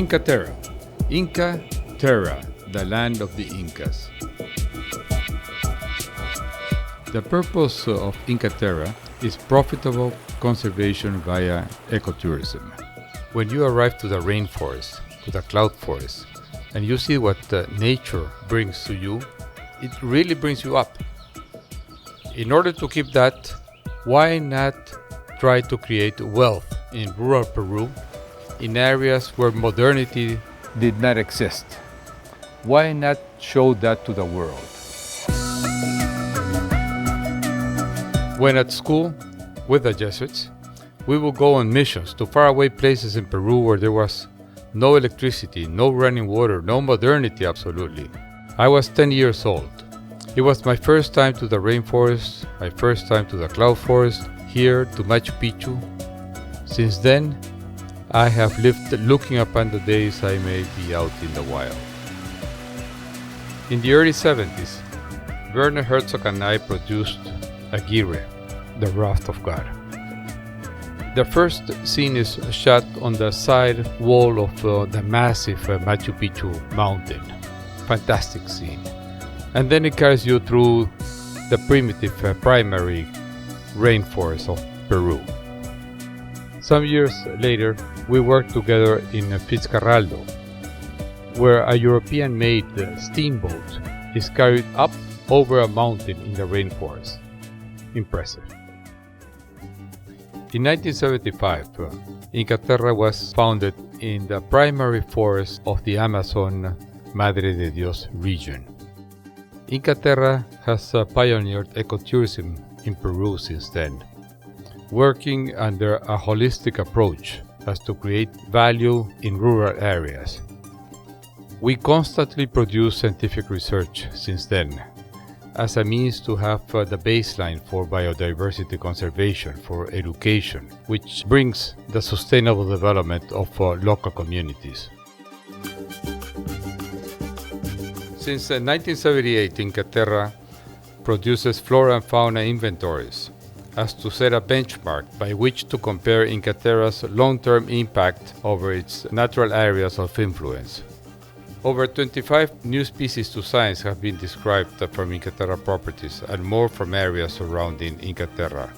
Inkaterra. Inkaterra, the land of the Incas. The purpose of Inkaterra is profitable conservation via ecotourism. When you arrive to the rainforest, to the cloud forest, and you see what nature brings to you, it really brings you up. In order to keep that, why not try to create wealth in rural Peru, in areas where modernity did not exist? Why not show that to the world? When at school with the Jesuits, we would go on missions to faraway places in Peru where there was no electricity, no running water, no modernity absolutely. I was 10 years old. It was my first time to the rainforest, my first time to the cloud forest, here to Machu Picchu. Since then, I have lived looking upon the days I may be out in the wild. In the early 70s, Werner Herzog and I produced Aguirre, The Wrath of God. The first scene is shot on the side wall of the massive Machu Picchu mountain. Fantastic scene. And then it carries you through the primitive primary rainforest of Peru. Some years later, we worked together in Fitzcarraldo, where a European-made steamboat is carried up over a mountain in the rainforest. Impressive. In 1975, Inkaterra was founded in the primary forest of the Amazon Madre de Dios region. Inkaterra has pioneered ecotourism in Peru since then, working under a holistic approach as to create value in rural areas. We constantly produce scientific research since then, as a means to have the baseline for biodiversity conservation, for education, which brings the sustainable development of local communities. Since 1978, Inkaterra produces flora and fauna inventories as to set a benchmark by which to compare Inkaterra's long-term impact over its natural areas of influence. Over 25 new species to science have been described from Inkaterra properties and more from areas surrounding Inkaterra.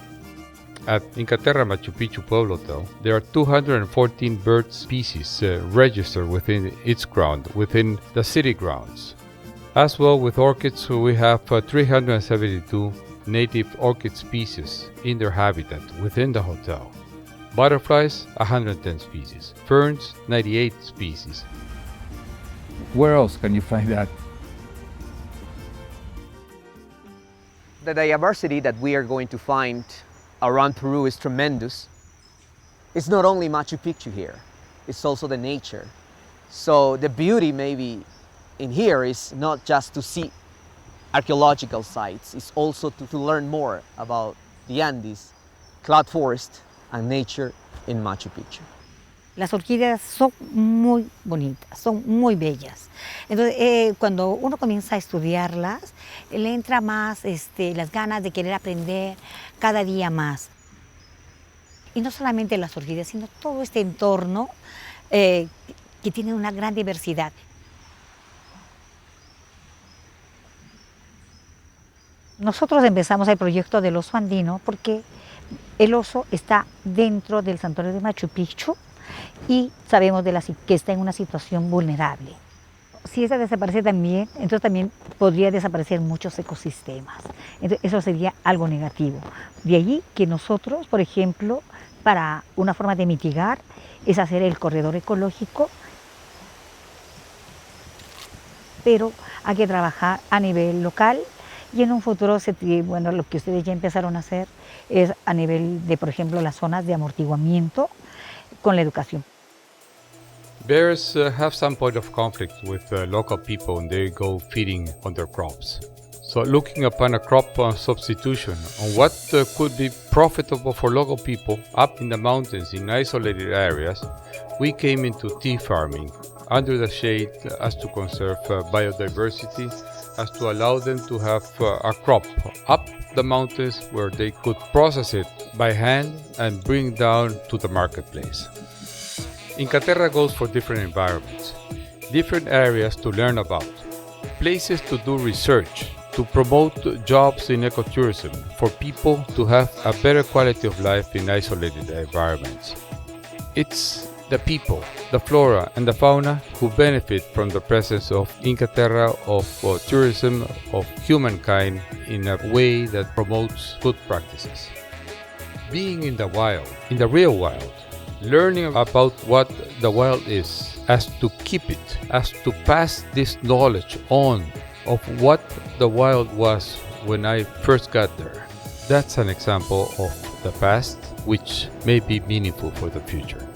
At Inkaterra Machu Picchu Pueblo Hotel, there are 214 bird species registered within its ground, within the city grounds. As well with orchids, we have 372 native orchid species in their habitat within the hotel. Butterflies, 110 species. Ferns, 98 species. Where else can you find that? The diversity that we are going to find around Peru is tremendous. It's not only Machu Picchu here, it's also the nature. So the beauty maybe in here is not just to see archaeological sites, it's also to learn more about the Andes, cloud forest, and nature in Machu Picchu. Las orquídeas son muy bonitas, son muy bellas. Entonces, cuando uno comienza a estudiarlas, le entra más las ganas de querer aprender cada día más. Y no solamente las orquídeas, sino todo este entorno que tiene una gran diversidad. Nosotros empezamos el proyecto del oso andino porque el oso está dentro del santuario de Machu Picchu y sabemos que está en una situación vulnerable. Si esa desaparece también, entonces también podría desaparecer muchos ecosistemas. Entonces, eso sería algo negativo. De allí que nosotros, por ejemplo, para una forma de mitigar es hacer el corredor ecológico, pero hay que trabajar a nivel local. Y en un futuro, bueno, lo que ustedes ya empezaron a hacer es a nivel de, por ejemplo, las zonas de amortiguamiento con la educación. Bears have some point of conflict with local people when they go feeding on their crops. So looking upon a crop substitution on what could be profitable for local people up in the mountains in isolated areas, we came into tea farming under the shade as to conserve biodiversity, as to allow them to have a crop up the mountains where they could process it by hand and bring down to the marketplace. Inkaterra goes for different environments, different areas to learn about, places to do research, to promote jobs in ecotourism for people to have a better quality of life in isolated environments. It's the people, the flora and the fauna who benefit from the presence of Inkaterra, of tourism, of humankind in a way that promotes good practices. Being in the wild, in the real wild, learning about what the wild is, as to keep it, as to pass this knowledge on of what the wild was when I first got there. That's an example of the past which may be meaningful for the future.